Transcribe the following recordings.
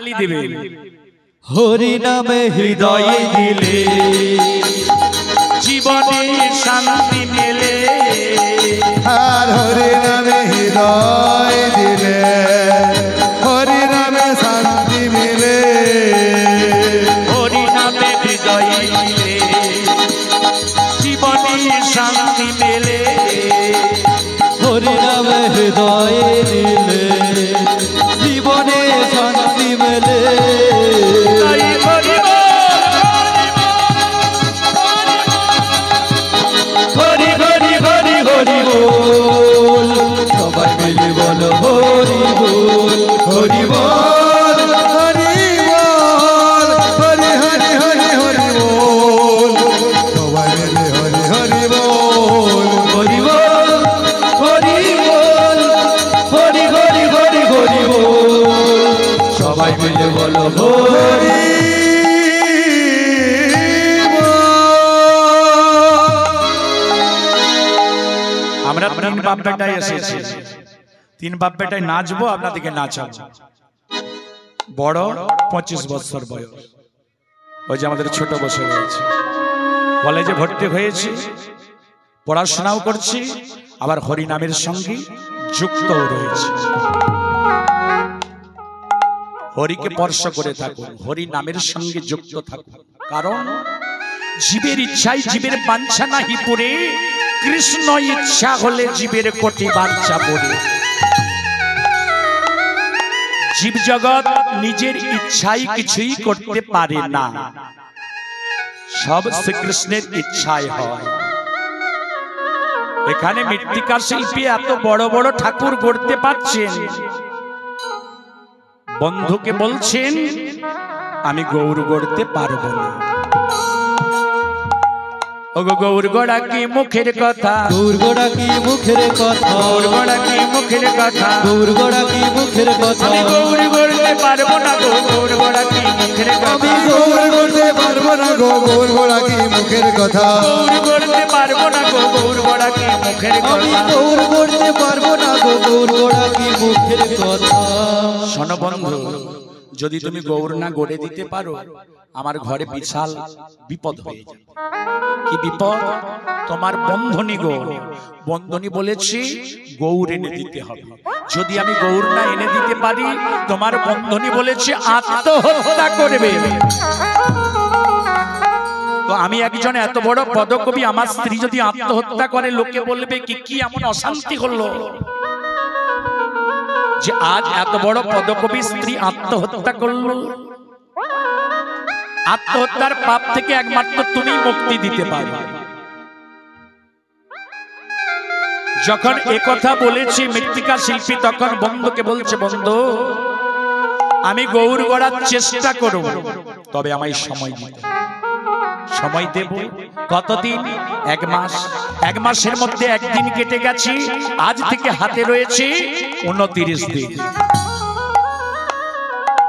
দিবে হরি নামে হৃদয় দিলে জীবনে শান্তি মেলে আর হরি নামে হৃদয় দিলে হরি নামে শান্তি মিলে হরি নামে হৃদয় দিলে জীবনে শান্তি মেলে হরি নামে হৃদয় দিলে জীবনে শান্তি মেলে হরি হরি হরি হরি বল সবাই মিলে বলো হরি বল হরি বল হরি বল হরি হরি হরি হরি বল সবাই মিলে হরি হরি বল হরি বল হরি বল হরি হরি হরি হরি বল সবাই মিলে বলো হরি। আমরা তিন বাপ বেটায় এসেছি, তিন বাপ বেটায় নাচবো, আপনাদেরকে নাচাবো। বড় 25 বছর বয়স, ওই যে আমাদের ছোট বসে রয়েছে, কলেজে ভর্তি হয়েছি, পড়াশোনাও করছি, আবার হরি নামের সঙ্গে যুক্তও রয়েছে। হরিকে স্পর্শ করে থাকুন, হরি নামের সঙ্গে যুক্ত থাকুন, কারণ জীবের ইচ্ছায় জীবের বাঞ্ছা নাহি পড়ে, কৃষ্ণ ইচ্ছা হলে জীবের কোটি বাঞ্ছা পড়ে। জীব জগৎ নিজের ইচ্ছায় কিছুই করতে পারে না, সব শ্রীকৃষ্ণের ইচ্ছায় হয়। এখানে মৃত্তিকা শিল্পী এত বড় বড় ঠাকুর গড়তে পারছেন, বন্ধুকে বলছেন আমি গৌর গড়তে পারবো না। ওগো গৌর গড়া কি মুখের কথা, গৌর গড়া কি মুখের কথা, গৌর গড়া কি মুখের কথা, গৌর গড়া কি মুখের কথা, আমি গৌর গড়তে পারবো না গো, গৌর গড়া কি মুখের কথা, আমি গৌর করতে পারবো না গো, গৌর গোড়া কি মুখের কথা, গৌর গড়তে পারবো না গো, গৌর গড়া কি মুখের আমি কথা। গৌর করতে পারবো না গো, গৌর গড়া কি মুখের কথা। শোনো বন্ধু, যদি তুমি গৌর না গড়ে দিতে পারো, আমার ঘরে বিশাল বিপদ হয়ে যাবে। কি বিপদ? তোমার বন্ধনী গৌর, বন্ধনী বলেছি গৌর এনে দিতে হবে। যদি আমি গৌর না এনে দিতে পারি, তোমার বন্ধনী বলেছে আত্মহত্যা করবে। তো আমি একজন এত বড় পদকবি, আমার স্ত্রী যদি আত্মহত্যা করে, লোকে বলবে কি কি এমন অশান্তি হলো যে আজ এত বড় পদকবি স্ত্রী আত্মহত্যা করলো। আত্মহত্যার পাপ থেকে একমাত্র তুমি মুক্তি দিতে পারো। যখন একথা বলেছি মৃত্তিকা শিল্পী, তখন বন্ধুকে বলছে বন্ধু আমি গৌর গড়ার চেষ্টা করব, তবে আমায় সময় দিতে, সময় দেব। কতদিন? 1 মাস। 1 মাসের মধ্যে একদিন কেটে গেছে, আজ থেকে হাতে রয়েছে 29 দিন।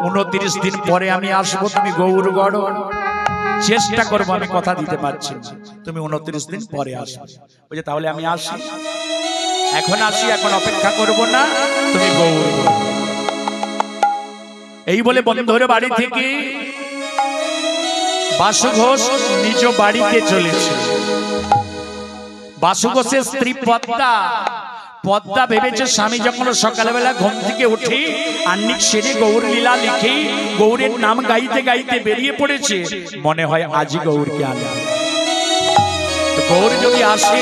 29 দিন পরে আমি আসবো, তুমি গৌর গড়ো, চেষ্টা করবো, আমি কথা দিতে পারছি, তুমি 29 দিন পরে আসবে। বুঝে? তাহলে আমি আসি, এখন আসি, এখন অপেক্ষা করব না, তুমি গৌর গড়ো। এই বলে বন্ধুর বাড়ি থেকে বাসু ঘোষ নিজ বাড়িতে চলেছে। বাসু ঘোষের স্ত্রী পদ্মা, পদ্মা ভেবেছে স্বামী যখন সকালবেলা ঘুম থেকে উঠে আন্নিক সেরে গৌর লীলা লিখে গৌরের নাম গাইতে গাইতে বেরিয়ে পড়েছে, মনে হয় আজই গৌরকে আনবে। তো গৌর যদি আসে,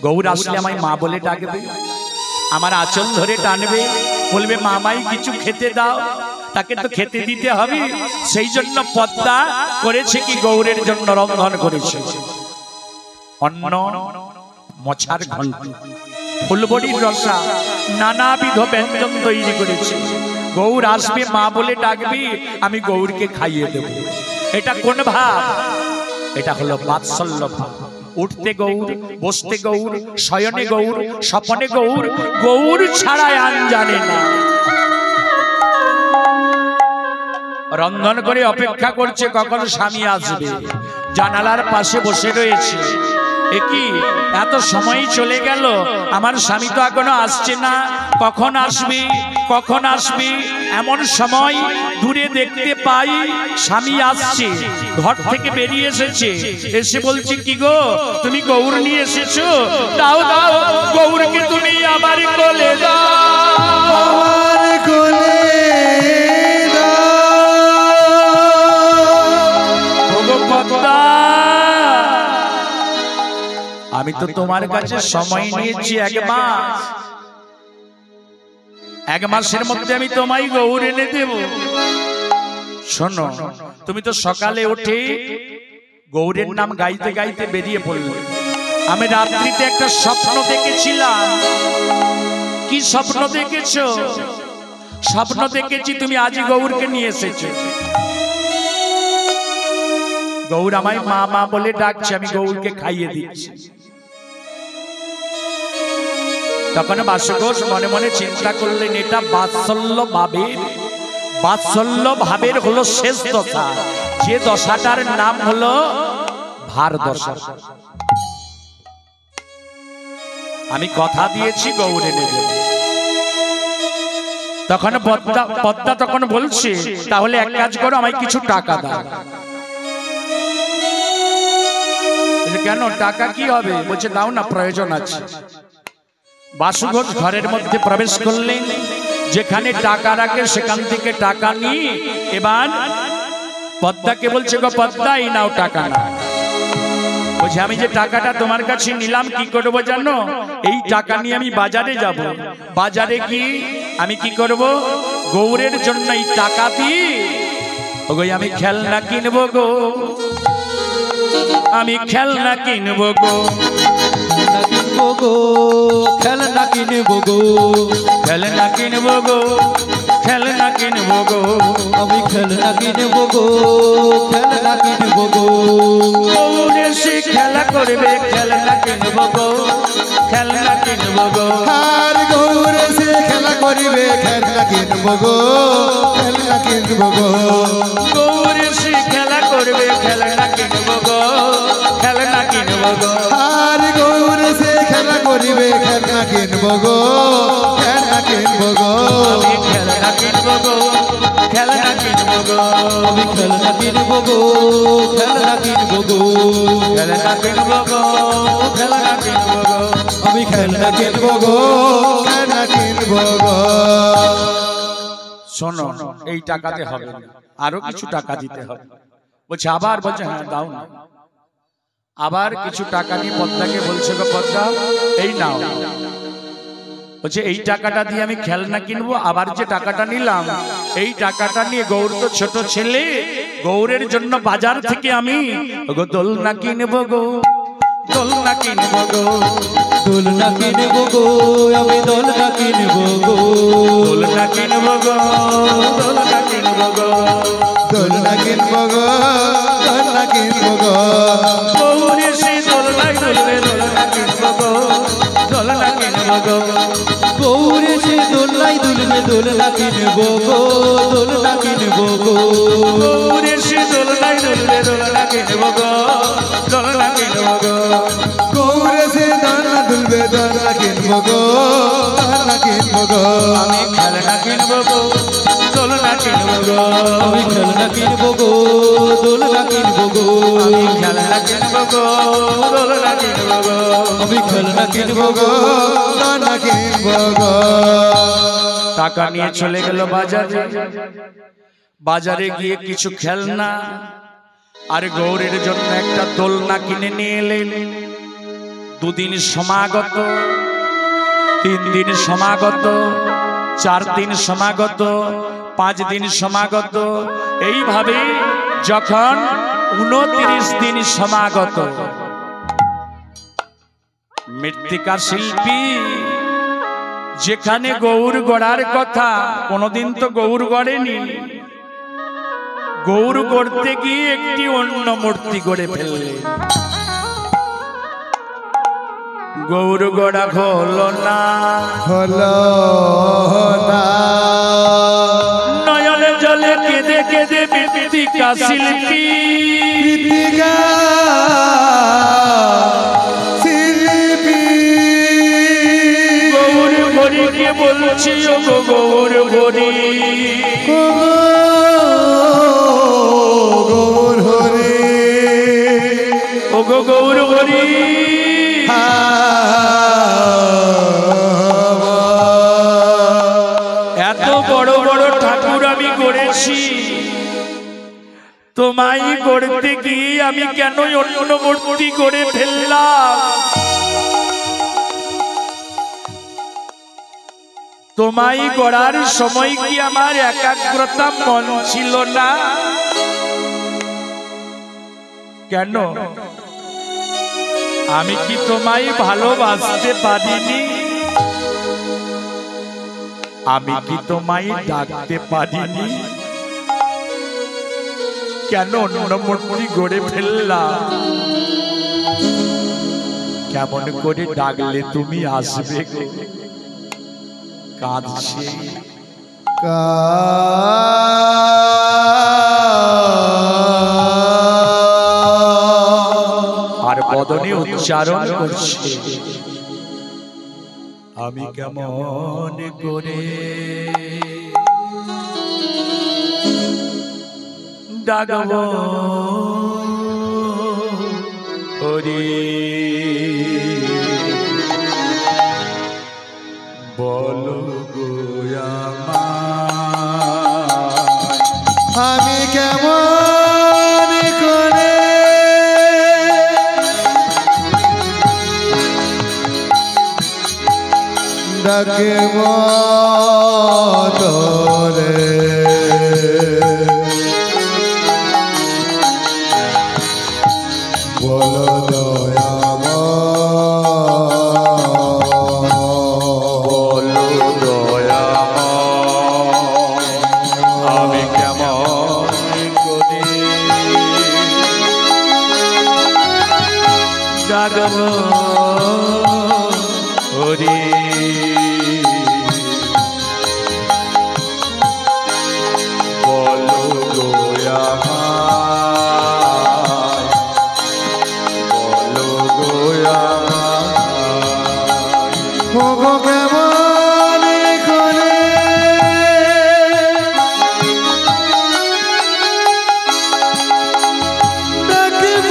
গৌর আসলে আমায় মা বলে ডাকবে, আমার আঁচল ধরে টানবে, বলবে মামাই কিছু খেতে দাও, তাকে তো খেতে দিতে হবে। সেই জন্য পদ্মা করেছে কি, গৌরের জন্য রন্ধন করেছে অন্ন, মছার ঘন্ট, ফুলবড়ির রসা, নানাবিধ ব্যঞ্জন তৈরি করেছে। গৌর আসবে, মা বলে ডাকবে, আমি গৌরকে খাইয়ে দেব। এটা কোন ভাব? এটা হলো বাৎসল্য ভাব। উঠতে গৌর, বসতে গৌর, শয়নে গৌর, স্বপনে গৌর, গৌর ছাড়া আন জানে না। রন্ধন করে অপেক্ষা করছে কখন স্বামী আসবে, জানালার পাশে বসে রয়েছে। একি এত সময় চলে গেল, আমার স্বামী তো এখনো আসছে না, কখন আসবে এমন সময় দূরে দেখতে পাই স্বামী আসছে, ঘর থেকে বেরিয়ে এসেছে, এসে বলছে কি গো তুমি গৌর নিয়ে এসেছো, দাও দাও গৌরকে তুমি আমার কোলে দাও, আমার কোলে আমি তো তোমার কাছে সময় নিয়েছি 1 মাস, 1 মাসের মধ্যে আমি তোমায় গৌর এনে দেব। শোনো তুমি তো সকালে উঠে গৌরের নাম গাইতে গাইতে বেরিয়ে পড়লে, আমি রাত্রিতে একটা স্বপ্ন দেখেছিলাম। কি স্বপ্ন দেখেছো? স্বপ্ন দেখেছি তুমি আজই গৌরকে নিয়ে এসেছো। গৌর আমায় মা মা বলে ডাকছে, আমি গৌরকে খাইয়ে দিচ্ছি। তখন বাসুঘোষ মনে মনে চিন্তা করলেন এটা বাৎসল্য ভাবের হলো শেষ দশা, যে দশাটার নাম হলো ভার দশা। আমি কথা দিয়েছি গৌর এনে দেব। তখন পদ্মা তখন বলছে তাহলে এক কাজ করো, আমায় কিছু টাকা দাও। কেন টাকা কি হবে? বলছে দাও না, প্রয়োজন আছে। বাসুঘোষ ঘরের মধ্যে প্রবেশ করলেন, যেখানে টাকা রাখে সেখান থেকে টাকা নিয়ে এবার পদ্মাকে বলছে গো পদ্মা এই নাও টাকা না। বলছে আমি যে টাকাটা তোমার কাছে নিলাম কি করবো জানো? এই টাকা নিয়ে আমি বাজারে যাব, বাজারে গিয়ে আমি কি করব? গৌরের জন্য এই টাকা দিয়ে ওগো আমি খেলনা কিনবো গো, আমি খেলনা কিনবো গো, খেলনা কিনবো গো, খেলনা কিনবো গো, খেলনা কিনবো গো, আমি খেলনা কিনবো গো, খেলনা কিনবো গো। গৌর এসে খেলা করবে, খেলনা কিনবো গো, খেলনা কিনবো গো, আর গৌর এসে খেলা করিবে, খেলনা কিনবো গো, খেলনা কিনবো গো। গৌর এসে খেলা করবে, খেলনা কিনবো গো, খেলনা কিনবো গো, আর গৌর এসে খেলা করিবে, খেলনা কিনবো গো, খেলনা কিনবো গো। আমি খেলনা কিনবো গো, খেলনা কিনবো গো, আমি খেলনা কিনবো গো, খেলনা কিনবো গো, খেলনা কিনবো গো, খেলনা কিনবো গো, আমি খেলনা কিনবো কিনবো গো, খেলনা কিনবো গো। শোনো এই টাকাতে হবে না, আরো কিছু টাকা দিতে হবে। বলছে আবার? বলছে হ্যাঁ দাও না। আবার কিছু টাকা নিয়ে পদ্মাকে বলছে গো পদ্মা এই নাও। বলছে এই টাকাটা দিয়ে আমি খেলনা কিনবো। আবার যে টাকাটা নিলাম এই টাকাটা নিয়ে গৌর তো ছোট ছেলে, গৌরের জন্য বাজার থেকে আমি গো দোলনা কিনবো গো, দোলনা কিনবো গো, দোলনা কিনবো গো, আমি দোলনা কিনবো গো, দোলনা কিনবো গো, দোলনা কিনবো গো, দোলনা কিনবো গো, দোলনা কিনবো গো। গৌর এসে দোলনায় দুলবে, দোলনা কিনবো গো, দোলনা কিনবো গো, গৌর এসে দোলনায় দুলবে, দোলনা কিনবো গো, দোলনা কিনবো গো, গৌর এসে দোলনায় দুলবে, দোলনা কিনবো গো, দোলনা কিনবো গো, গৌর এসে দোলনা দুলবে, দোলনা কিনবো গো, দোলনা কিনবো গো। আমি খেলনা কিনবো গো, দোলনা কিনবো গো, আমি খেলনা কিনবো গো, দোলনা কিনবো গো, আমি খেলনা কিনবো গো, দোলনা কিনবো গো, আমি খেলনা কিনবো গো, দোলনা কিনবো গো। টাকা নিয়ে চলে গেল বাজারে। বাজারে গিয়ে কিছু খেলনা আর গৌরের জন্য একটা দোলনা কিনে নিয়ে এলেন। 2 দিন সমাগত, 3 দিন সমাগত, 4 দিন সমাগত, 5 দিন সমাগত, এইভাবে যখন 29 দিন সমাগত, মৃত্তিকা শিল্পী যেখানে গৌর গড়ার কথা কোনদিন তো গৌর গড়েনি, গৌর গড়তে গিয়ে একটি অন্য মূর্তি গড়ে ফেললে। গৌর গড়া হলো না, হলো না, নয়নে জলে কেঁদে কেঁদে মৃত্তিকা শিল্পী, মৃত্তিকা শিল্পী। গৌর মরিকে বলছি ও গো গৌর হরি গৌর হরি ও গো গৌর হরি এত বড় বড় ঠাকুর আমি গড়েছি, তোমায় গড়তে গিয়ে আমি কেন অন্য মূর্তি করে ফেললাম? তোমায় গড়ার সময় কি আমার একাগ্রতা মন ছিল না? কেন আমি কি তোমায় ভালোবাসতে পারিনি? আমি কি তোমায় ডাকতে পারিনি? কেন অন্য মূর্তি গড়ে ফেললাম? কেমন করে ডাকলে তুমি আসবে? কাঁদছে আর বদনে উচ্চারণ করছে, আমি কেমন করে ডাকব হরি বলো গো আমি কেমন করে ডাকব তোরে বলো ডাকব হরি বলো গো বলো গো কেমন করে ডাকব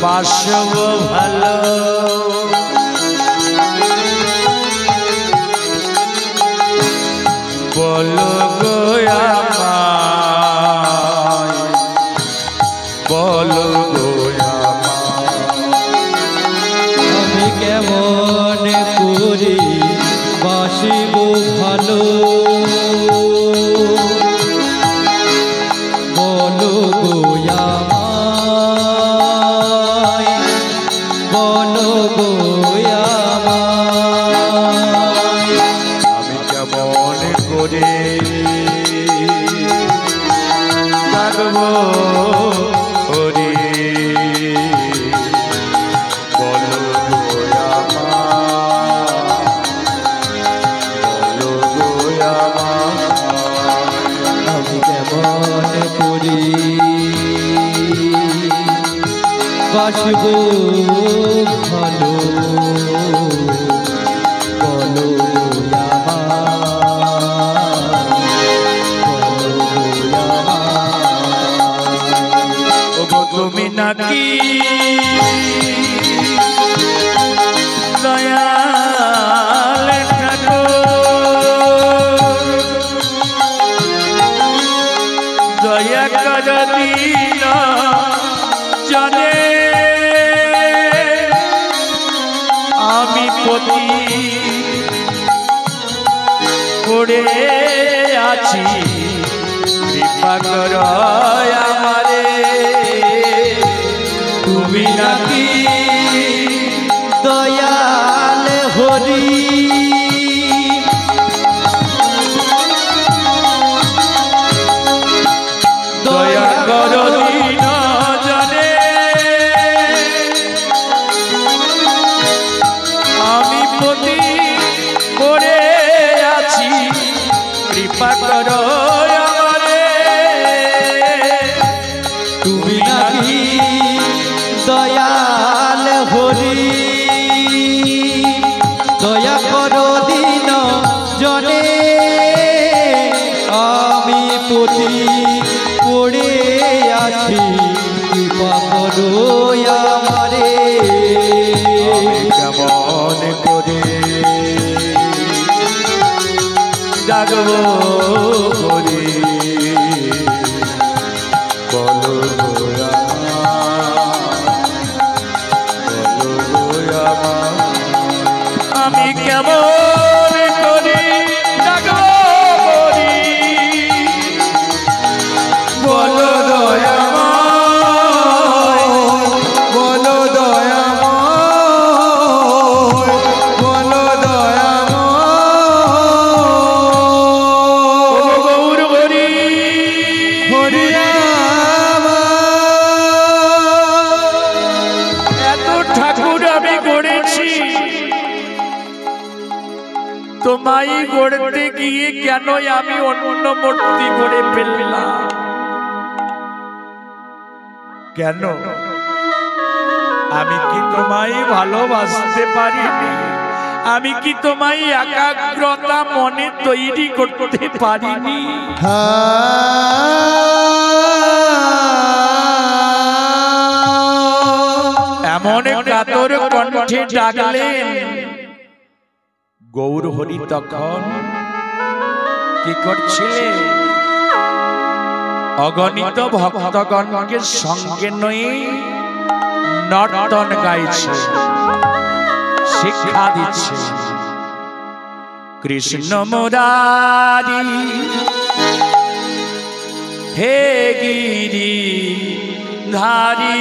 বাসব ভালো বলো গো আমায় বলো গো আমি কেমন করে বাসিব ভালো বলো গো আমায় বলো গো আমায় আমি কেমন করে ডাকব হরি বলো গো বলো গো আমি কেমন করি বাসব ভালো বলো তুমি নাকি দয়াল ঠাকুর দয়া কর দিন জানে আমি পতি পড়ে আছি কৃপা কর আমারে তুমি নাকি দয়াল হরি দয়া কর দিন জানে কৃপা করো আমারে তুমি নাকি দয়াল হরি দয়া করো দিন জনে আমি পতি পড়ে আছি কৃপা করো আমারে কেমন করে ডাকবো হরি বলো গোয়া বলো গোয়া আমি কেমন করে ডাকবো হরি বলো দয়া বলো দয়াময় বলো দয়াময় গৌর হরি এত ঠাকুর আমি গড়েছি তোমায় গড়তে গিয়ে কেন আমি অন্য মূর্তি গড়ে ফেললাম কেন আমি কি তোমায় ভালোবাসতে পারিনি আমি কি তোমায় একাগ্রতা মনে তৈরি করতে পারিনি এমন কাতর কণ্ঠে ডাকলেন গৌর হরি তখন কি করছিলে অগণিত ভক্তগণকে সঙ্গে নিয়ে নর্তন গাইছে শিক্ষা দিচ্ছে কৃষ্ণ মুরারি হে গিরি ধারি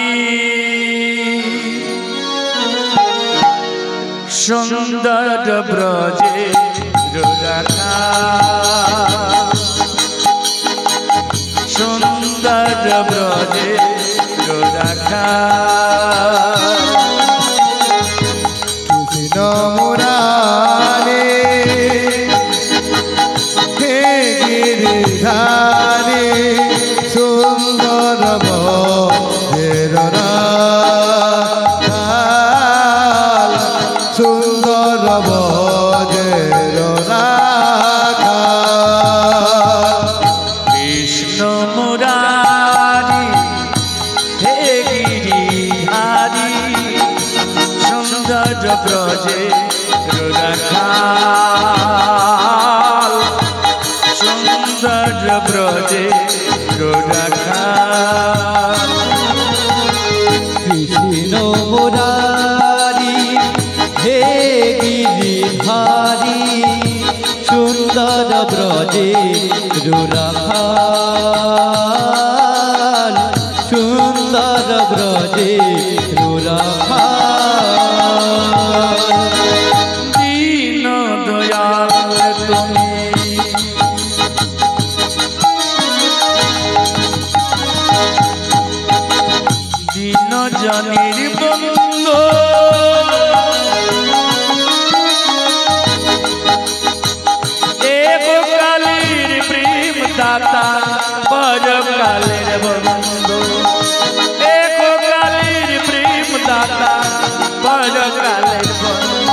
সুন্দর ব্রজে রাখা সুন্দর ব্রজে রাখা কৃষ্ণ মুরারে হে গিরিধারে সুন্দর ভজের রাখাল সুন্দর ভজের রাখাল কৃষ্ণ মুরারি হে গিরিধারি সুন্দর ব্রজে রাখাল সুন্দর ব্রজে রাখাল কৃষ্ণ মুরারি হে গিরিধারি সুন্দর ব্রজে রাখাল সুন্দর ব্রজে রাখাল দীন দয়াল তুমি দীন জনের বন্ধু এক কালের প্রেম দাতা পরকালের বন্ধু এক কালের প্রেম দাতা পরকালের বন্ধু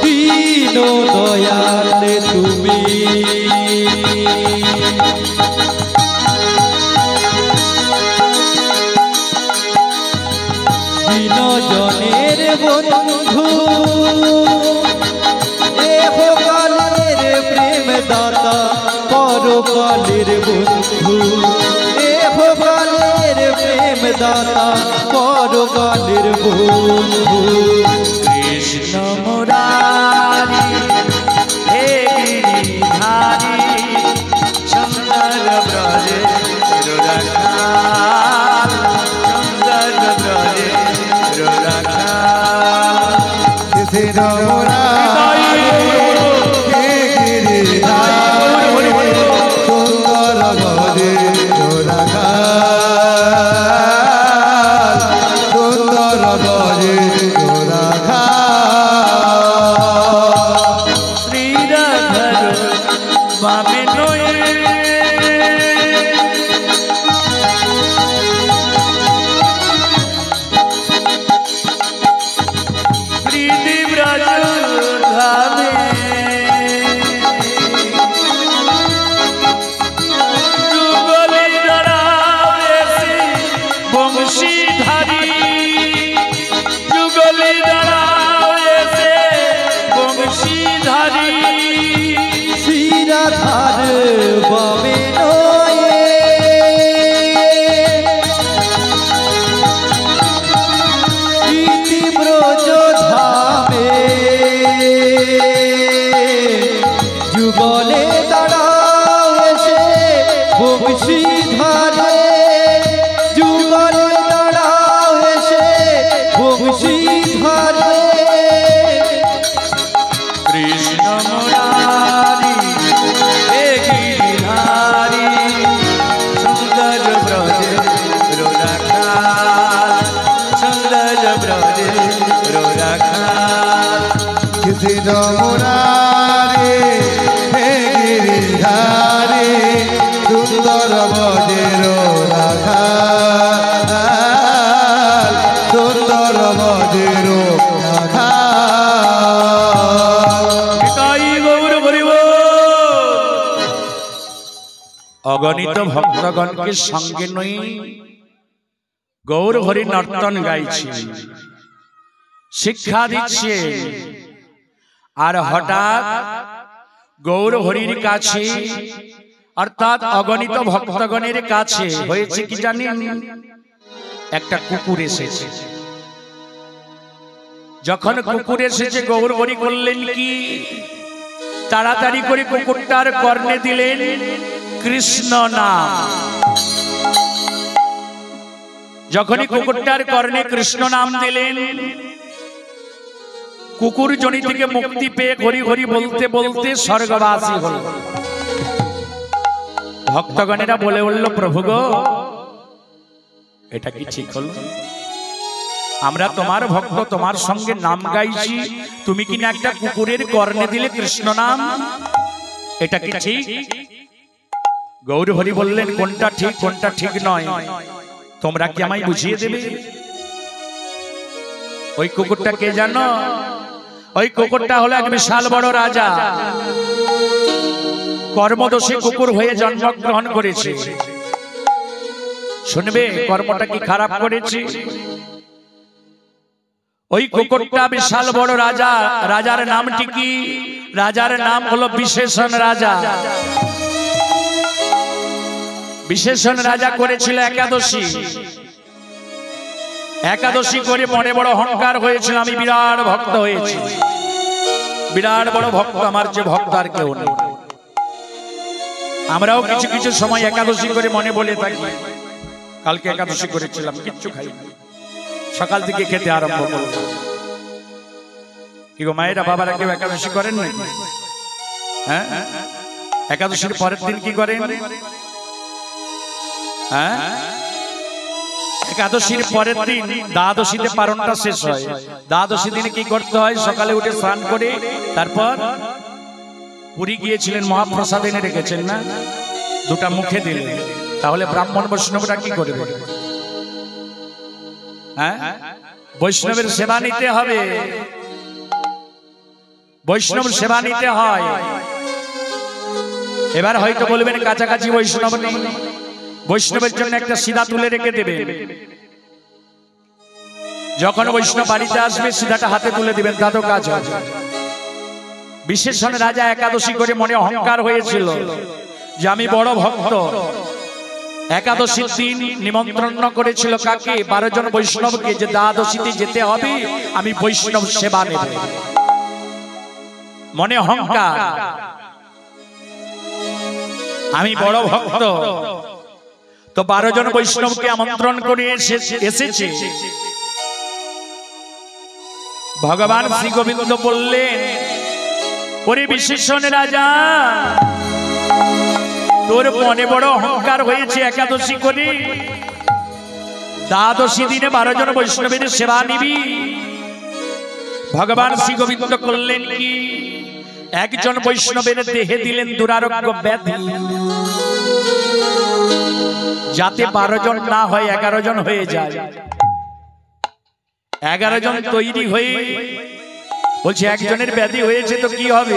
দীন দয়াল তুমি দীন জনের বন্ধু এহকালের প্রেম দাতা পরকালের বন্ধু এহকালের প্রেম দাতা পরকালের বন্ধু কৃষ্ণ মুরারি হে গিরিধারি সুন্দর ব্রজে রাখাল সুন্দর ব্রজে রাখাল কৃষ্ণ মুরারে হে গিরিধারে সুন্দর ভজের রাখাল সুন্দর ভজের রাখাল শ্রীরাধর বাবা তুলসীর মুরারে হে গিরিধারে সুন্দর বজের রাখা সুন্দর বজের রাখা অগণিত ভক্তগণকে সঙ্গে নই গৌর হরি নর্তন গাইছে, শিক্ষা দিচ্ছে। আর হঠাৎ গৌর হরির কাছে অর্থাৎ অগণিত ভক্তগণের কাছে হয়েছে কি জানেন, একটা কুকুর এসেছে। যখন কুকুর এসেছে গৌর হরি করলেন কি, তাড়াতাড়ি করে কুকুরটার কর্ণে দিলেন কৃষ্ণ নাম। যখনই কুকুরটার কর্ণে কৃষ্ণ নাম দিলেন, কুকুর জনি থেকে মুক্তি পেয়ে হরি হরি বলতে বলতে স্বর্গবাসী হল। ভক্তগণেরা বলে উঠল, প্রভু গো, এটা কি ঠিক হলো? আমরা তোমার ভক্ত, তোমার সঙ্গে নাম গাইছি, তুমি কিনা একটা কুকুরের কর্ণে দিলে কৃষ্ণ নাম, এটা কি ঠিক? গৌর হরি বললেন, কোনটা ঠিক কোনটা ঠিক নয় তোমরা কি আমায় বুঝিয়ে দেবে? ওই কুকুরটা কে জানো? ওই কুকুরটা হলো এক বিশাল বড় রাজা, কর্মদোষে কুকুর হয়ে জন্মগ্রহণ করেছে। শুনবে কর্মটা কি খারাপ করেছে? ওই কুকুরটা বিশাল বড় রাজা, রাজার নামটি কি? রাজার নাম হলো বিশেষণ রাজা। বিশেষণ রাজা করেছিল একাদশী। একাদশী করে মনে বড় অহংকার হয়েছিল, আমি বিরাট ভক্ত হয়েছি, বিরাট বড় ভক্ত, আমার যে ভক্ত আর কেউ নেই। আমরাও কিছু কিছু সময় একাদশী করে মনে বলে থাকি, কালকে একাদশী করেছিলাম, কিচ্ছু খাই সকাল থেকে খেতে আরম্ভ করব। কি গো মায়েরা বাবারা কেউ একাদশী করেন নাকি? হ্যাঁ, একাদশীর পরের দিন কি করেন? হ্যাঁ, একাদশীর পরের দিন দ্বাদশীতে পারণটা শেষ হয়। দ্বাদশী দিনে কি করতে হয়? সকালে উঠে স্নান করে তারপর পুরী গিয়েছিলেন, মহাপ্রসাদ এনে রেখেছেন না, দুটা মুখে দিলেন। তাহলে ব্রাহ্মণ বৈষ্ণবরা কি করবে? হ্যাঁ, বৈষ্ণবের সেবা নিতে হবে, বৈষ্ণব সেবা নিতে হয়। এবার হয়তো বলবেন কাছাকাছি বৈষ্ণব নেই, বৈষ্ণবের জন্য একটা সিধা তুলে রেখে দেবে। যখন বৈষ্ণব বাড়িতে আসবে সিধাটা হাতে তুলে দিবেন, তাতেও কাজ হবে। বিশেষণ রাজা একাদশী করে মনে অহংকার হয়েছিল যে আমি বড় ভক্ত। একাদশীর দিন নিমন্ত্রণ করেছিল কাকে? 12 জন বৈষ্ণবকে, যে দ্বাদশীতে যেতে হবে, আমি বৈষ্ণব সেবা নেব। মনে অহংকার, আমি বড় ভক্ত। তো 12 জন বৈষ্ণবকে আমন্ত্রণ করে এসেছে। ভগবান শ্রী গোবিন্দ বললেন, ওরে বিশেষণ রাজা, তোর মনে বড় অহংকার হয়েছে একাদশী করে, দ্বাদশী দিনে 12 জন বৈষ্ণবের সেবা নিবি। ভগবান শ্রী গোবিন্দ করলেন কি? একজন বৈষ্ণবের দেহে দিলেন দুরারোগ্য ব্যাধি, যাতে 12 জন না হয় 11 জন হয়ে যায়। 11 জন তৈরি হয়ে বলছে, একজনের ব্যাধি হয়েছে তো কি হবে?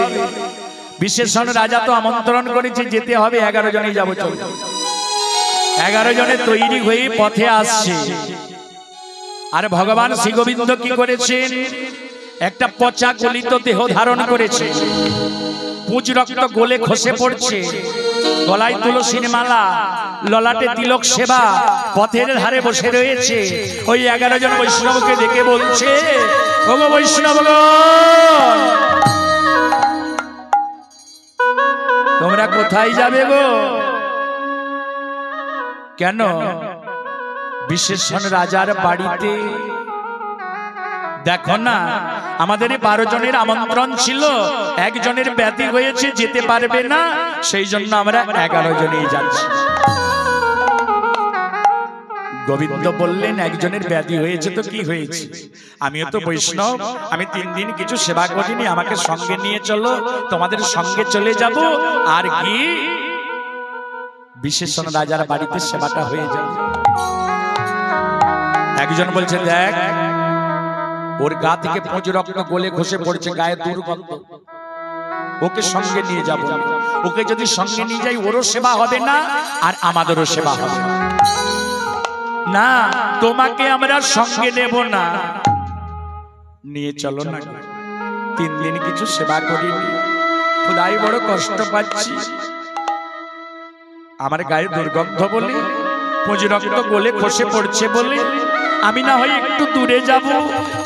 বিশেষণ রাজা তো আমন্ত্রণ করেছে, যেতে হবে, 11 জনই যাবো, চল। 11 জনে তৈরি হয়ে পথে আসছে। আর ভগবান শ্রী গোবিন্দ কি করেছেন? একটা পচা গলিত দেহ ধারণ করেছে, পুঁজ রক্ত গলে খসে পড়ছে, গলায় তুলসীর মালা, ললাটে তিলক সেবা, পথের ধারে বসে রয়েছে। ওই 11 জন বৈষ্ণবকে দেখে বলছে, ওগো বৈষ্ণবগণ, তোমরা কোথায় যাবে গো? কেন? বিশেষণ রাজার বাড়িতে দেখো না, আমাদের 12 জনের আমন্ত্রণ ছিল, একজনের ব্যাধি হয়েছে, যেতে পারবে না, সেই জন্য আমরা 11 জনেই যাচ্ছি। গোবিন্দ বললেন একজনের ব্যাধি হয়েছে তো কি হয়েছে, আমিও তো বৈষ্ণব, আমি 3 দিন কিছু সেবা করিনি, আমাকে সঙ্গে নিয়ে চলো, তোমাদের সঙ্গে চলে যাব, আর কি বিশেষণ রাজার বাড়িতে সেবাটা হয়ে যাবে। একজন বলছে দেখ ওর গা থেকে পুঁজ রক্ত গলে খসে পড়ছে, গায়ে দুর্গন্ধ, ওকে সঙ্গে নিয়ে যাব, ওকে যদি সঙ্গে নিয়ে যাই ওরও সেবা হবে না আর আমাদেরও সেবা হবে না, তোমাকে আমরা সঙ্গে নেব না, নিয়ে চলো না, 3 দিন কিছু সেবা করিনি, খুদাই বড় কষ্ট পাচ্ছি, আমার গায়ে দুর্গন্ধ বলে, পুঁজ রক্ত গলে খসে পড়ছে বলে আমি না হয় একটু দূরে যাব,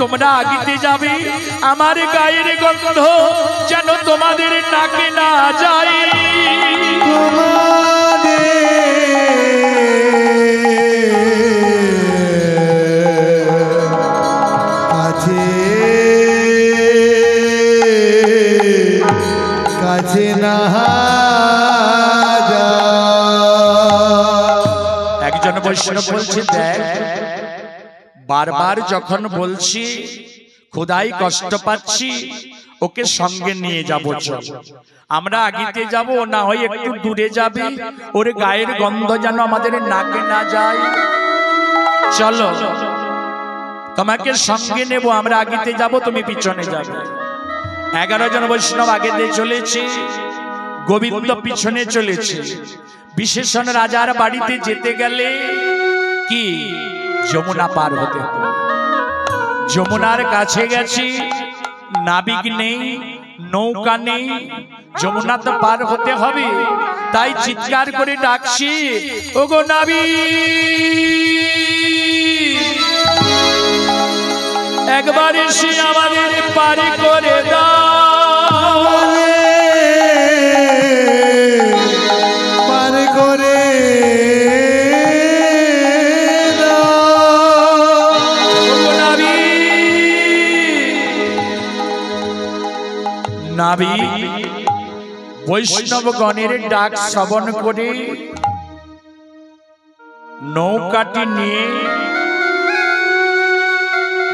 তোমরা আগিতে যাবে, আমার গায়ের গন্ধ যেন তোমাদের নাকে না যায়। কাছে না একজন বৈষ্ণব বলছে দেখ বারবার যখন বলছি খোদাই কষ্ট পাচ্ছি, ওকে সঙ্গে নিয়ে যাব, চল আমরা আগিতে যাব, না হয় একটু দূরে যাবে, ওর গায়ের গন্ধ যেন আমাদের নাকে না যায়, চলো তোমাকে সঙ্গে নেব, আমরা আগিতে যাব, তুমি পিছনে যাবে। 11 জন বৈষ্ণব আগে দিয়ে চলেছে, গোবিন্দ পিছনে চলেছে। বিশেষণ রাজার বাড়িতে যেতে গেলে কি যমুনা পার হতে হবে, যমুনার কাছে গেছি, নাবিক নেই, নৌকা নেই, যমুনা তো পার হতে হবে, তাই চিৎকার করে ডাকছি ওগো নাবিক, একবার এসে আমাদের পারি করে দাও, পার করে নাবিক বৈষ্ণবগণের ডাক শ্রবণ করে নৌকাটি নিয়ে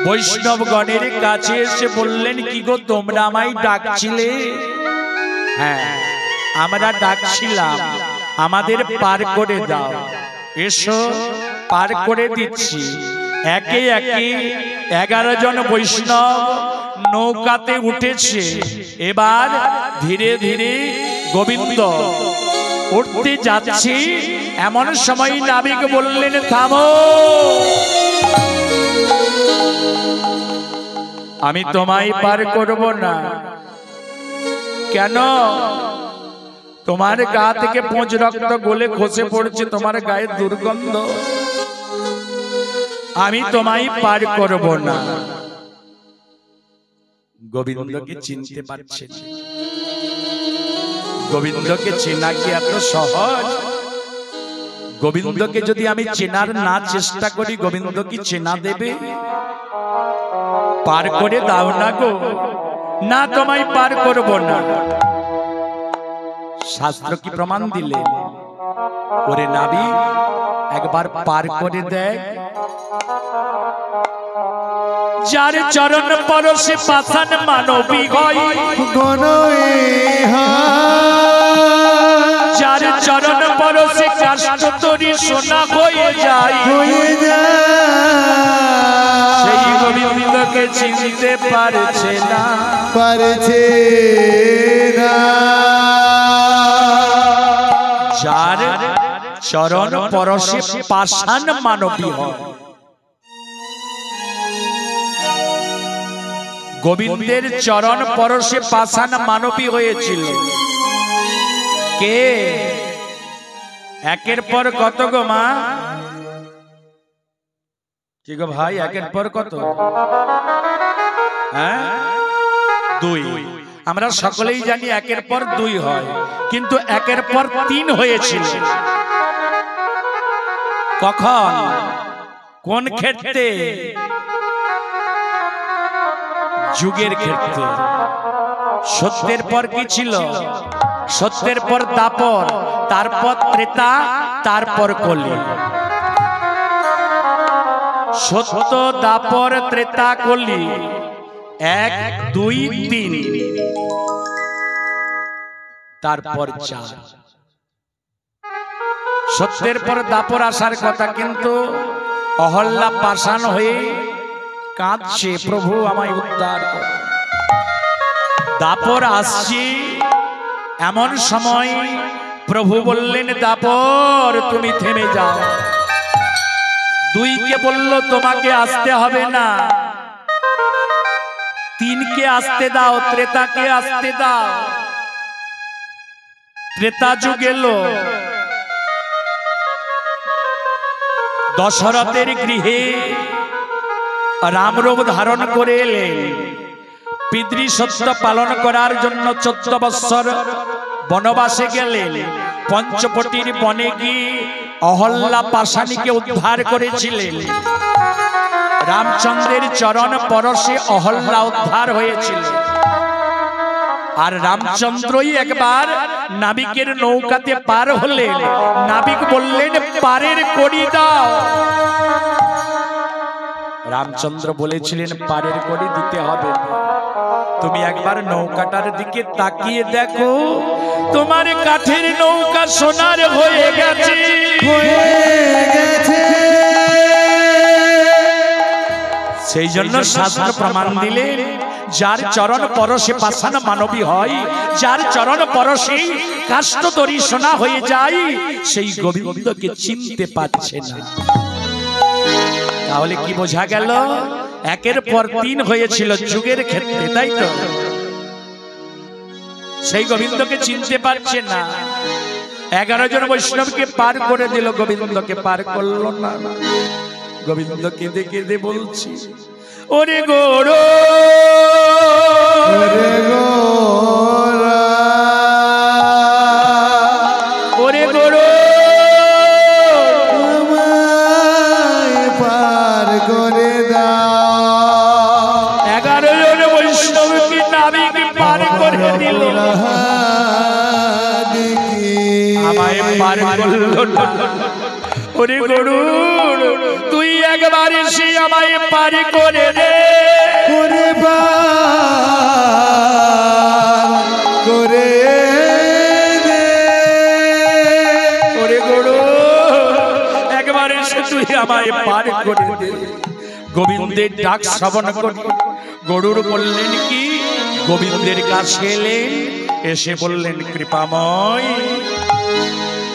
বৈষ্ণবগণের কাছে এসে বললেন কি গো তোমরা আমায় ডাকছিলে? হ্যাঁ আমরা ডাকছিলাম, আমাদের পার করে দাও, এসো পার করে দিচ্ছি। একে একে 11 জন বৈষ্ণব নৌকাতে উঠেছে। এবার ধীরে ধীরে গোবিন্দ উঠতে যাচ্ছে, এমন সময় নাবিক বললেন থামো, আমি তোমায় পার করব না। কেন? তোমার গা থেকে পুঁজ রক্ত গলে খসে পড়ছে, তোমার গায়ে দুর্গন্ধ, আমি তোমায় পার করব না। গোবিন্দকে চিনতে পারছেন? গোবিন্দকে চেনা কি এত সহজ? গোবিন্দকে যদি আমি চেনার না চেষ্টা করি, গোবিন্দ কি চেনা দেবে? পার করে দাও না গো। না, তোমায় পার করব না। শাস্ত্র কি প্রমাণ দিলে? ওরে নাবিক, একবার পার করে দেখ। যার চরণ পরশে পাষাণ মানবী হয়, যার চরণ পরশে কাষ্ঠ তরি সোনা হয়ে যায়, সেই গোবিন্দকে চিনতে পারছে না, পারছে না। যার চরণ পরশে পাষাণ মানবী হয়। গোবিন্দের চরণ পরশে পাষাণ মানবী হয়েছিল কে? একের পর কত গো মা? কি গো ভাই, একের পর কত? হ্যাঁ, 2। আমরা সকলেই জানি একের পর 2 হয়, কিন্তু একের পর 3 হয়েছিল। কখন, কোন ক্ষেত্রে? যুগের ক্ষেত্রে। সত্যের পর কি ছিল? সত্যের পর দাপর, তারপর ত্রেতা, তারপর কলি। সত্য দাপর ত্রেতা কলি 1 2 3 তারপর 4 সত্যের পর দাপর আসার কথা, কিন্তু অহল্যা পাষাণ হয়ে কাঁদছে, প্রভু আমায় উদ্ধার করো। দাপর আসছে, এমন সময় প্রভু বললেন দাপর তুমি থেমে যাও। 2 কে বলল তোমাকে আসতে হবে না, 3 কে আসতে দাও, ত্রেতাকে আসতে দাও। ত্রেতা যুগ এলো, দশরথের গৃহে রামরূপ ধারণ করে এলেন। পিতৃ সত্য পালন করার জন্য 14 বৎসর বনবাসে গেলেন। পঞ্চবটির বনে গিয়ে অহল্যা পাষাণীকে উদ্ধার করেছিলেন। রামচন্দ্রের চরণ পরশে অহল্যা উদ্ধার হয়েছিল। আর রামচন্দ্রই একবার নাবিকের নৌকাতে পার হলেন। নাবিক বললেন পারের কড়ি দাও। রামচন্দ্র বলেছিলেন পারের কড়ি দিতে হবে না, তুমি একবার নৌকাটার দিকে তাকিয়ে দেখো, তোমার কাঠের নৌকা সোনার হয়ে গেছে। সেই জন্য শাস্ত্র প্রমাণ দিলেন, যার চরণ পরশে পাষাণ মানবী হয়, যার চরণ পরশে কাষ্ঠতরী সোনা হয়ে যায়, সেই গোবিন্দকে চিনতে পারছে না। তাহলে কি বোঝা গেল? 1-এর পর 3 হয়েছিল যুগের ক্ষেত্রে, তাই তো? সেই গোবিন্দকে চিনতে পারছে না। 11 জন বৈষ্ণবকে পার করে দিল, গোবিন্দকে পার করলো না। গোবিন্দকে দেখে দে বলছি, ওরে গৌর ওরে গৌর পার করে দাও। 11 জন বৈষ্ণবকে নাবিক পার করে দিল, আমায় পার করলো না। ওরে গরুর তুই একবার এসে আমায় পার করে দে, করে করে দে। ওরে গরুর একবার এসে তুই আমায় পার করে দে। গোবিন্দের ডাক শ্রবণ করে গরুর বললেন কি, গোবিন্দের কাছে এলেন, এসে বললেন কৃপাময়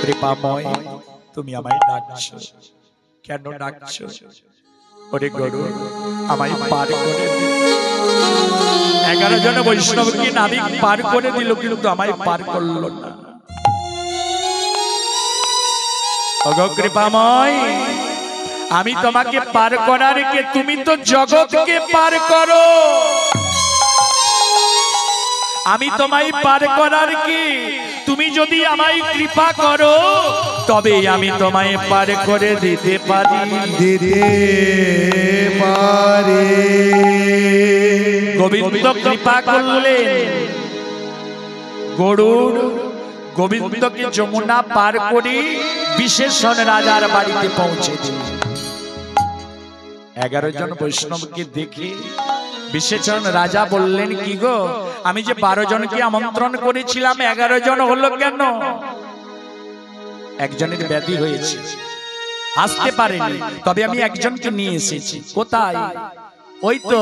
কৃপাময় তুমি আমায় ডাকছো, কেন ডাকছো? ওরে গরু আমায় পার করে দে। 11 জন বৈষ্ণবকে নাবিক পার করে দিল, কিন্তু আমায় পার করলো না। ওগো কৃপাময়, আমি তোমাকে পার করার কে? তুমি তো জগৎকে পার করো। আমি তোমায় পার করার কি? তুমি যদি আমায় কৃপা করো তবে আমি তোমায় পার করে দিতে পারি। গোবিন্দ কৃপা করলেন। গরুড় গোবিন্দকে যমুনা পার করে বিশেষণ রাজার বাড়িতে পৌঁছে দিলেন। 11 জন বৈষ্ণবকে দেখে বিশেষণ রাজা বললেন, কি গো, আমি যে 12 জনকে আমন্ত্রণ করেছিলাম 11 জন হলো কেন? একজনের ব্যাধি হয়েছে, আসতে পারেনি, তবে আমি একজনকে নিয়ে এসেছি। কোথায়? ওই তো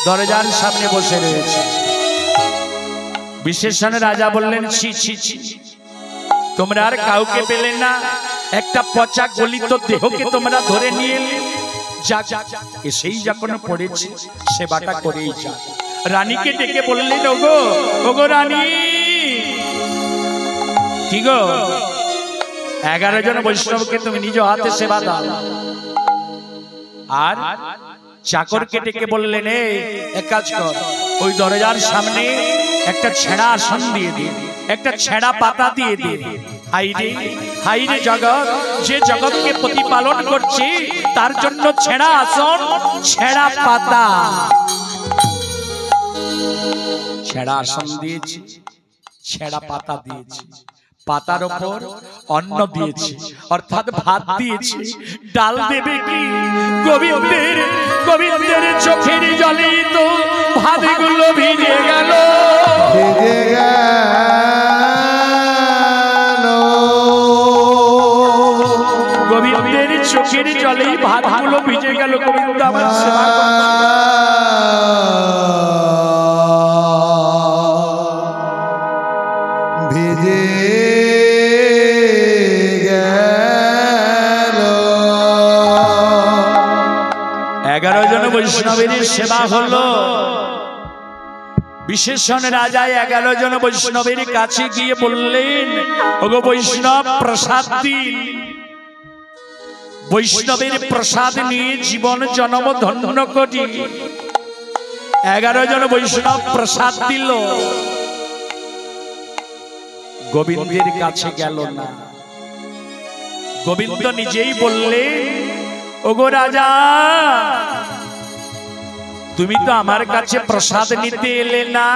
দরজার সামনে বসে রয়েছে। বিশেষণ রাজা বললেন, ছি ছি ছি, তোমরা আর কাউকে পেলে না, একটা পচা গলিত দেহকে তোমরা ধরে নিয়ে এলে। সেই যখন পড়েছে সেবাটা করেই যা। রানীকে ডেকে বললেন, ওগো ওগো রানী, কি গো, 11 জন বৈষ্ণবকে তুমি নিজ হাতে সেবা দাও। আর চাকরকে ডেকে বললেন, এক কাজ কর, ওই দরজার সামনে একটা ছেঁড়া আসন দিয়ে দিন, একটা ছেঁড়া পাতা দিয়ে দিন। হাইরে হাইরে জগৎ, যে জগৎকে প্রতিপালন করছে তার জন্য ছেঁড়া আসন, ছেঁড়া পাতা। ছেঁড়া আসন দিয়েছি, ছেঁড়া পাতা দিয়েছি, পাতার উপর অন্ন দিয়েছে, অর্থাৎ ভাত দিয়েছে, ডাল দেবে কি? গোবিন্দের চোখের জলে তো ভাতগুলো ভিজে গেল, ভিজে গেল। গোবিন্দের চোখের জলেই ভাতগুলো ভিজে গেল। গোবিন্দ আমার সেবা করছে। ভিজে গেল। 11 জন বৈষ্ণবের সেবা হলো। বিশেষণ রাজা 11 জন বৈষ্ণবের কাছে গিয়ে বললেন, ওগো বৈষ্ণব প্রসাদ দিন। বৈষ্ণবের প্রসাদ নিয়ে জীবন জন্ম ধন্য করি। 11 জন বৈষ্ণব প্রসাদ দিল, গোবিন্দের কাছে গেল না। গোবিন্দ নিজেই বললেন, ওগো রাজা, তুমি তো আমার কাছে প্রসাদ নিতে এলে না।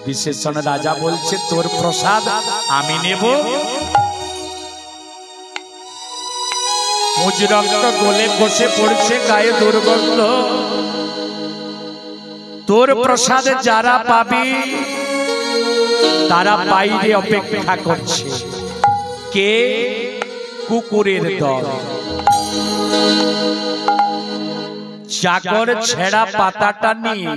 বিশেষণ রাজা বলছে, তোর প্রসাদ আমি নেব? মুজ রক্ত গলে বসে পড়ছে, গায়ে দুর্গন্ধ। তোর প্রসাদ যারা পাবে তারা বাইরে অপেক্ষা করছে। কে? কুকুরের দল। চাকর ছেঁড়া পাতাটা নিয়ে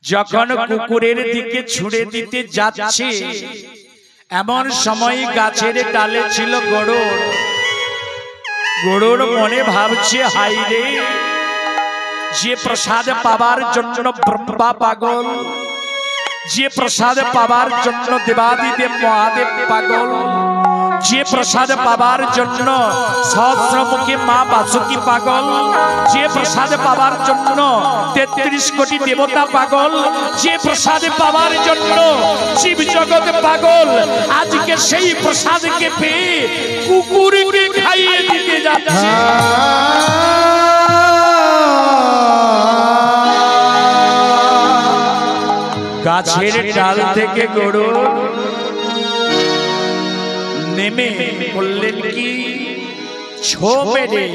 যখন কুকুরের দিকে ছুঁড়ে দিতে যাচ্ছে, এমন সময় গাছের ডালে ছিল গরুড়। গরুড় মনে ভাবছে, হাই রে, যে প্রসাদ পাবার জন্য ব্রহ্মা পাগল, যে প্রসাদ পাবার জন্য দেবাদিদেব মহাদেব পাগল, যে প্রসাদ পাবার জন্য সহস্রমুখী মা বাসুকী পাগল, যে প্রসাদ পাবার জন্য 33 কোটি দেবতা পাগল, যে প্রসাদ পাবার জন্য শিব জগৎ পাগল, আজকে সেই প্রসাদকে পেয়ে কুকুরকে খাইয়ে দিতে যাচ্ছে। গাছের ডাল থেকে গরুড় নেমে বললেন কি, ছো মেরে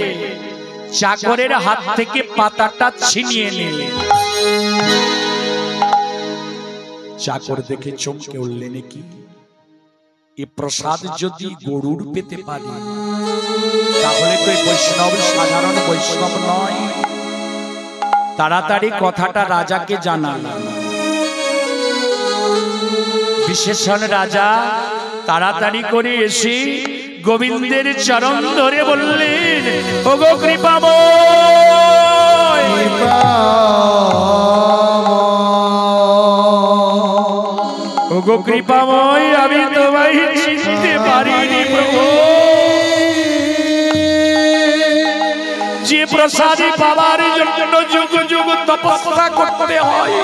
চাকরের হাত থেকে পাতাটা ছিনিয়ে নিলেন। চাকর দেখে চমকে উঠলেন, কি এ প্রসাদ যদি গরুড় পেতে পারে তাহলে তো বৈষ্ণব সাধারণ বৈষ্ণব নয়। তাড়াতাড়ি কথাটা রাজাকে জানান। বিশেষণ রাজা তাড়াতাড়ি করে এসে গোবিন্দের চরণ ধরে বললেন, ওগো কৃপাময়, ওগো কৃপাময়, আমি তোমায় চিনতে পারিনি প্রভু। যে প্রসাদ পাবার জন্য যুগ যুগ তপস্যা করতে হয়,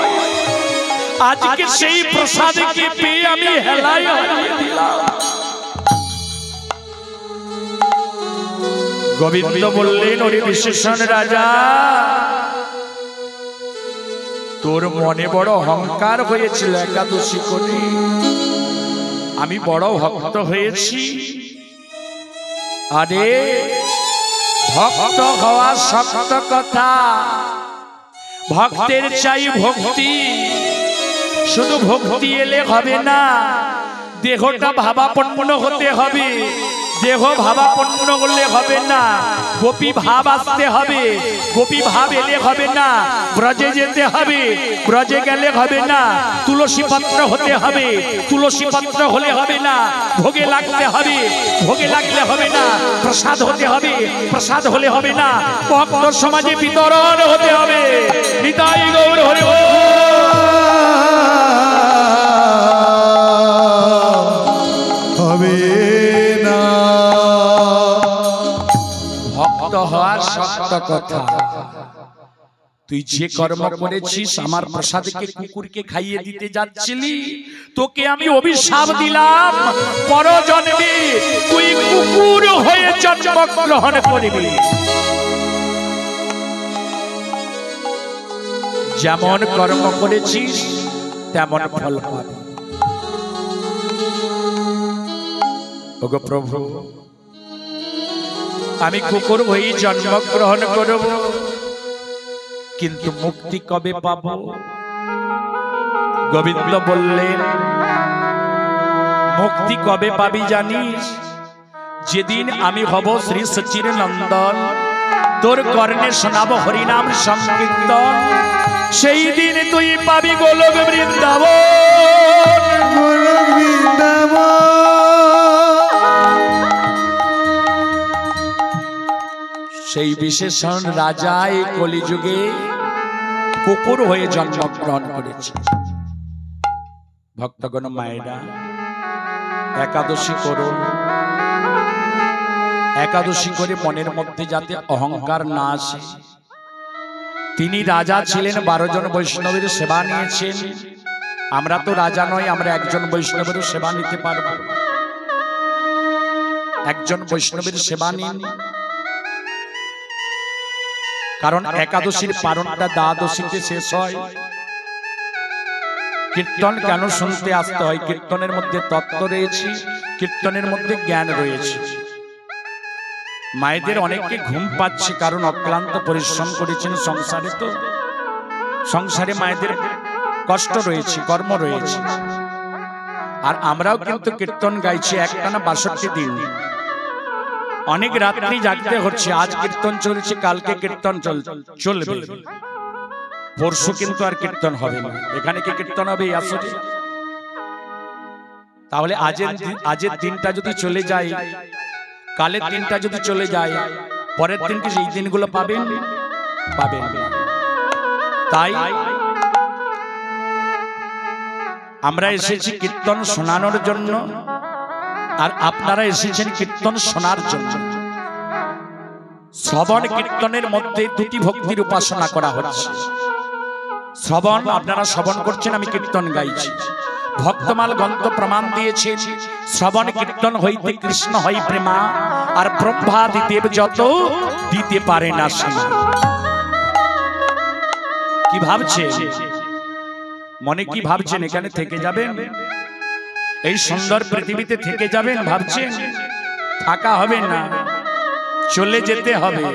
আজকে সেই প্রসাদকে পেয়ে আমি হেলায় হারিয়ে দিলাম। গোবিন্দ বললেন, ওরে বিশেষণ রাজা, তোর মনে বড় অহংকার হয়েছিল একাদশী করে। আমি বড় ভক্ত হয়েছি। আরে ভক্ত হওয়া শক্ত কথা, ভক্তের চাই ভক্তি। শুধু ভক্তি এলে হবে না, দেহটা ভাবাপন্ন হতে হবে। দেহ ভাবাপন্ন হলে হবে না, গোপী ভাব আসতে হবে। গোপী ভাব এলে হবে না, ব্রজে যেতে হবে। ব্রজে গেলে হবে না, তুলসী পত্র হতে হবে। তুলসী পত্র হলে হবে না, ভোগে লাগতে হবে। ভোগে লাগলে হবে না, প্রসাদ হতে হবে। প্রসাদ হলে হবে না, ভক্ত সমাজে বিতরণ হতে হবে। নিতাই গৌর হরি বল। হবে না ভক্ত হওয়ার শক্ত কথা। তুই যে কর্ম করেছিস, আমার প্রসাদকে কুকুরকে খাইয়ে দিতে যাচ্ছিলি, তোকে আমি অভিশাপ দিলাম, পরজন্মে তুই কুকুর হয়ে জন্মগ্রহণ করবি। যেমন কর্ম করেছিস তেমন ফল পাবি। ওগো প্রভু, আমি কুকুর হয়ে জন্মগ্রহণ করব, কিন্তু মুক্তি কবে পাব? গোবিন্দ বললেন, মুক্তি কবে পাবি জানিস? যেদিন আমি হব শ্রী সচির নন্দন, তোর কর্ণে শোনাব হরিনাম সংকীর্তন, সেই দিন তুই পাবি গোলক বৃন্দাবন। গোলক বৃন্দাবন। সেই বিশেষণ রাজা এই কলিযুগে কুকুর হয়ে জন্মগ্রহণ করেছে। ভক্তগণ মায়েরা, একাদশী করো, একাদশী করে মনের মধ্যে যাতে অহংকার না আসে। তিনি রাজা ছিলেন, 12 জন বৈষ্ণবের সেবা নিয়েছেন। আমরা তো রাজা নই, আমরা একজন বৈষ্ণবের সেবা নিতে পারব। একজন বৈষ্ণবের সেবা নিন, কারণ একাদশীর পারণটা দ্বাদশীতে শেষ হয়। কীর্তন কেন শুনতে আসতে হয়? কীর্তনের মধ্যে তত্ত্ব রয়েছে, কীর্তনের মধ্যে জ্ঞান রয়েছে। মায়েদের অনেককে ঘুম পাচ্ছে, কারণ অক্লান্ত পরিশ্রম করেছেন সংসারে। তো সংসারে মায়েদের কষ্ট রয়েছে, কর্ম রয়েছে। আর আমরাও কিন্তু কীর্তন গাইছি একটানা 62 দিন। অনেক রাত্রি জাগতে হচ্ছে। আজ কীর্তন চলছে, কালকে কীর্তন চলবে, পরশু কিন্তু আর কীর্তন হবে না। এখানে কি কীর্তন হবে আসলে? তাহলে আজের দিনটা যদি চলে যায়, কালের দিনটা যদি চলে যায়, পরের দিন কি সেই দিনগুলো পাবেন? পাবেন। তাই আমরা এসেছি কীর্তন শোনানোর জন্য, আর আপনারা এসেছেন কীর্তন শোনার জন্য। শ্রবণ কীর্তনের মধ্যে দুটি ভক্তির উপাসনা করা হচ্ছে। শ্রবণ, আপনারা শ্রবণ করছেন, আমি কীর্তন গাইছি। ভক্তমাল গ্রন্থ প্রমাণ দিয়েছেন, শ্রবণ কীর্তন হইতে কৃষ্ণ হয় প্রেমা, আর ব্রহ্মাদি দেব যত দিতে পারে না সীমা। কি ভাবছেন মনে? কি ভাবছেন এখানে থেকে যাবেন? এই সুন্দর পৃথিবীতে থেকে যাবেন ভাবছেন? থাকা হবে না, চলে যেতে হবে।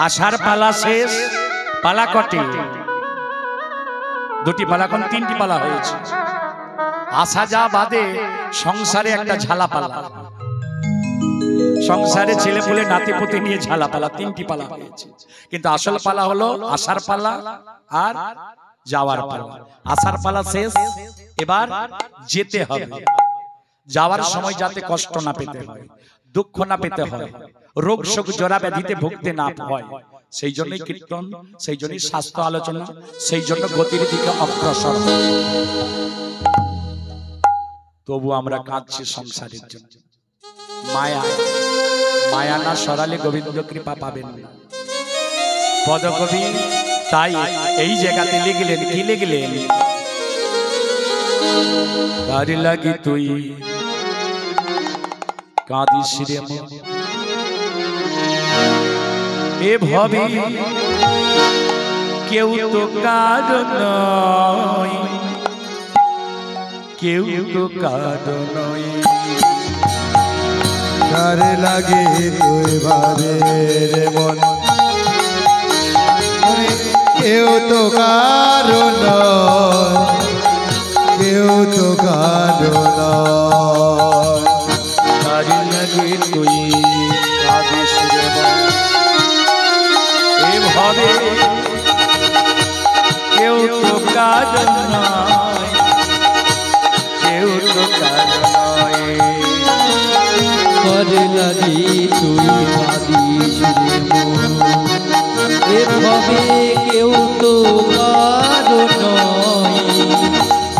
আসার পালা শেষ, পালা কটে? 2টি পালা, কোন 3টি পালা হয়েছে। আসা যা বাদে সংসারে একটা ঝালা পালা, সংসারে ছেলে পুলে নাতিপুতি নিয়ে ঝালা পালা, 3টি পালা হয়েছে। কিন্তু আসল পালা হলো আসার পালা আর যাওয়ার পালা। আসার পালা শেষ, এবার যেতে হবে। যাওয়ার সময় যাতে কষ্ট না পেতে হয়, দুঃখ না পেতে হয়, রোগ শোক জরা ব্যাধিতে ভুগতে না হয়, সেই জন্যই কীর্তন, সেই জন্যই স্বাস্থ্য আলোচনা, সেই জন্য গতির দিকে অগ্রসর। তবু আমরা কাঁদছি সংসারের জন্য। মায়া, মায়া না সরালে গোবিন্দ কৃপা পাবেন না। পদকবি তাই এই জায়গাতে লিখলেন, কি লিখলেন? কার লাগি তুই কাঁদিস রে মন, এ ভবে কেউ তো কাঁদ নয়, কেউ তো কাঁদ নয়। কার লাগে তুই ভাবে রে মন, কেউ তো কারো নয়, কেউ তো কারো নয়। কার লাগে তুই কাঁদিস রে মন, এ ভাবে কেউ তো কাঁদ নয়, কেউ তো কাঁদ নয়। কার লাগি তুই কাঁদিস রে মন, এভাবে কেউ তো কারো নয়,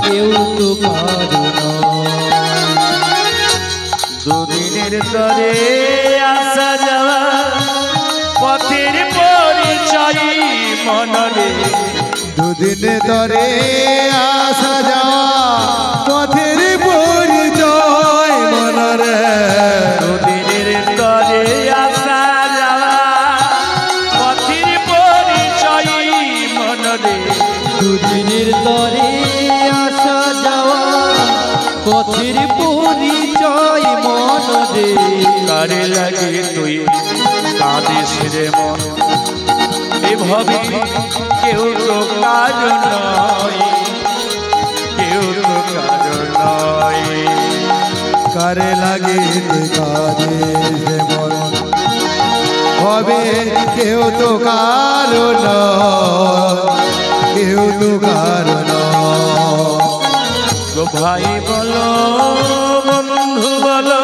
কেউ তো কারো নয়। দুদিনের তরে আসা যাওয়া পথের পরিচয় মনরে, দুদিন ধরে আসা যাওয়া পথের পরিচয় মনরে। দুদিনের তরে আসা যাওয়া পথের পরিচয় মনরে। দুদিনের তরে আসা যাওয়া পথের পরিচয় মন রে কারে লাগে তুই কাঁদিস রে মন এভাবে কেউ তো কারো নয় কেউ তো কারো নয় কারে লাগে কাজে সে মন হবে কেউ তো কারো নয় কেউ তো কারো নয় গো ভাই বলো বন্ধু বলো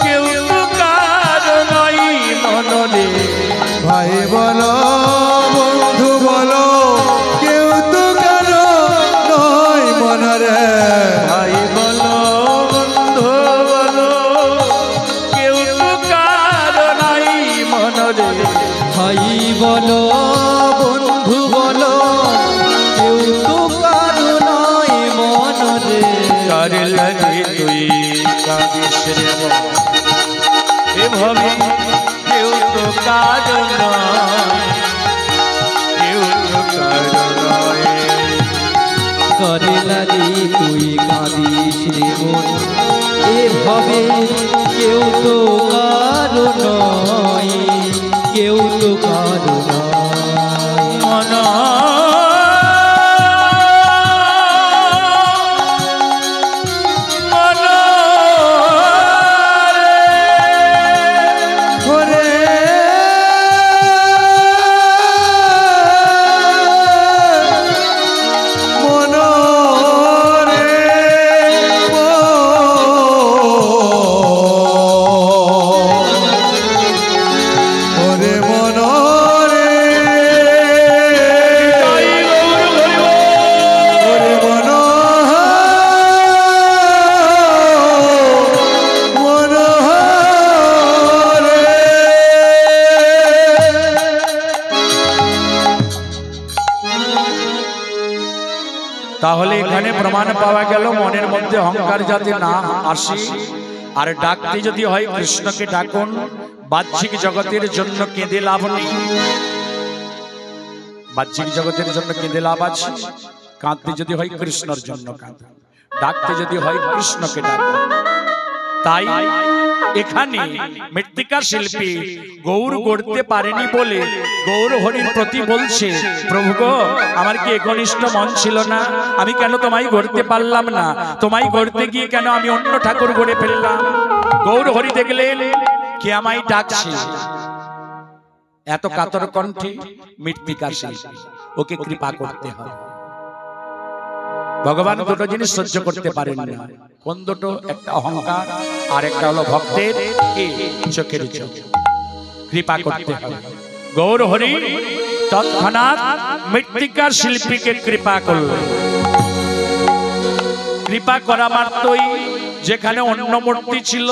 কেউ তো কারো নয় মনরে ভাই বলো বন্ধু বলো কেউ তো কারো নয় মনরে ভাই বলো বন্ধু বলো কেউ তো কারো নাই মনরে ভাই বলো বন্ধু বলো কেউ তো কারো নয় মন রে কারে লাগে তুই কাঁদিস রে মন এভাবে কেউ তো কারো নয় কেউ তো কারো নয় করে লাগে তুই কাঁদিস রে মন এভাবে কেউ তো কারো নয় কেউ তো কারো নয় মন তাহলে এখানে প্রমাণ পাওয়া গেল মনের মধ্যে অহংকার যাতে না আসে আর ডাকতে যদি হয় কৃষ্ণকে ডাকুন বাহ্যিক জগতের জন্য কেঁদে লাভ নেই বাহ্যিক জগতের জন্য কেঁদে লাভ আছে কাঁদতে যদি হয় কৃষ্ণর জন্য কাঁদুন ডাকতে যদি হয় কৃষ্ণকে ডাকুন তাই এখানে মৃত্তিকা শিল্পী গৌর গড়তে পারেনি বলে গৌর হরির প্রতি বলছে প্রভু গো আমার কি একনিষ্ঠ মন ছিল না আমি কেন তোমায় গড়তে পারলাম না তোমায় গড়তে গিয়ে কেন আমি অন্য ঠাকুর গড়ে ফেললাম গৌর হরি দেখলেন কে আমায় ডাকছে এত কাতর কণ্ঠে মৃত্তিকা শিল্পী ওকে কৃপা করতে হবে ভগবান দুটো জিনিস সহ্য করতে পারেন না কোন দুটো একটা অহংকার আর একটা হলো ভক্তের চোখের চোখ কৃপা করতে হবে গৌর হরি তৎক্ষণাৎ মৃত্তিকা শিল্পীকে কৃপা করল কৃপা করা মাত্রই যেখানে অন্য মূর্তি ছিল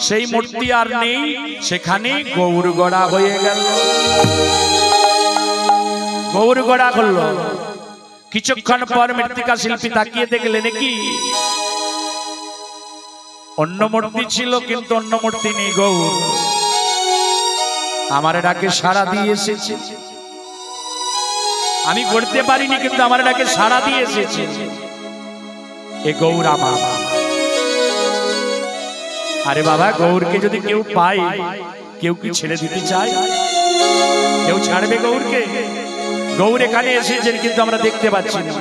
সেই মূর্তি আর নেই সেখানে গৌর গড়া হয়ে গেল গৌর গড়া করল কিছুক্ষণ পর মৃত্তিকা শিল্পী তাকিয়ে দেখলেন কি অন্য মূর্তি ছিল কিন্তু অন্য মূর্তি নেই গৌর আমার ডাকে সাড়া দিয়ে এসেছে আমি করতে পারিনি কিন্তু আমার ডাকে সাড়া দিয়ে এসেছে এ গৌর আমার আরে বাবা গৌরকে যদি কেউ পায় কেউ কি ছেড়ে দিতে চায় কেউ ছাড়বে গৌরকে গৌর এখানে এসেছেন কিন্তু আমরা দেখতে পাচ্ছি না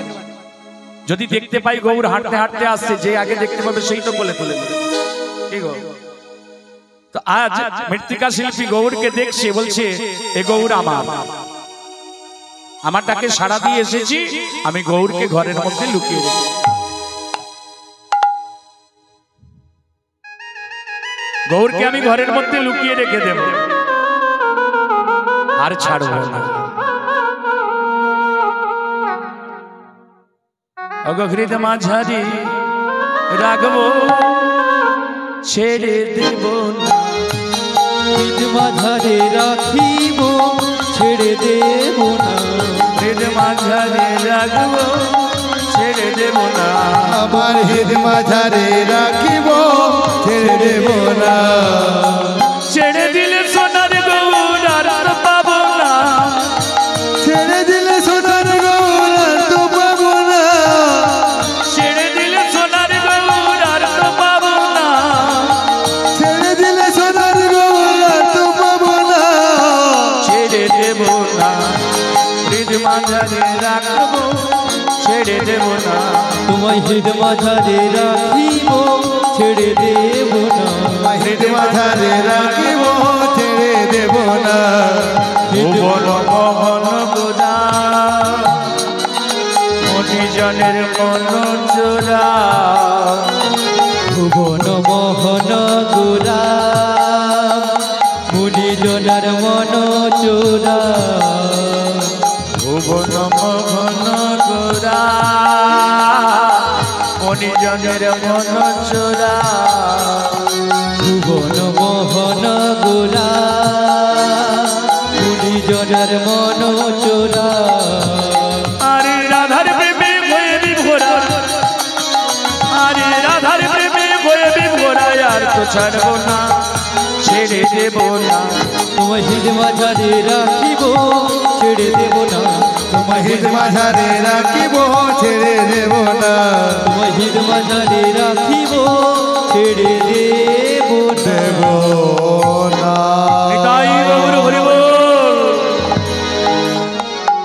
যদি দেখতে পাই গৌর হাঁটতে হাঁটতে আসছে যে আগে দেখতে পাবে সেই তো বলে তুলে ঠিক তো আজ মৃত্তিকা শিল্পী গৌরকে দেখছে বলছে এ গৌর আমারটাকে সাড়া দিয়ে এসেছি আমি গৌরকে ঘরের মধ্যে লুকিয়ে রেখে গৌরকে আমি ঘরের মধ্যে লুকিয়ে রেখে দেব আর ছাড়বো না অগহৃদ মাঝারি রাখবো ছেড়ে দেব না হৃদ মাঝারে রাখিব ছেড়ে দেব না হৃদ মাঝারে রাখবো ছেড়ে দেব না আমার হৃদ মাঝারে রাখিব ছেড়ে দেব না ছেড়ে দিলে সোনার গৌর আর তো পাবো না ছেড়ে দিলে সোনার গৌর আর তো পাবো না ছেড়ে দিলে সোনার গৌর রাখবো ছেড়ে দেব না তোমায় হৃদ মাঝারে রাখিব ছেড়ে দেব না হৃদ মাঝারে রাখিব ছেড়ে দেব না ভুবন মোহন গোরা মনিজনের মন চোরা ভুবন মোহন গোরা মুনিজনার মন চোরা ভুবন মোহন গোরা মনিজনের মন চোরা ভুবন মোহন গোরা মুনিজনার মন চোরা আরে রাধার প্রেমে হয়ে বিভোরা আরে রাধার প্রেমে হয়ে বিভোরা আর তো ছাড়বো না ছেড়ে দেব না তোমায় হৃদ মাঝারে রাখিব ছেড়ে দেব না তোমায় হৃদ মাঝারে রাখিব ছেড়ে দেব না তোমায় হৃদ মাঝারে রাখিব ছেড়ে দেব না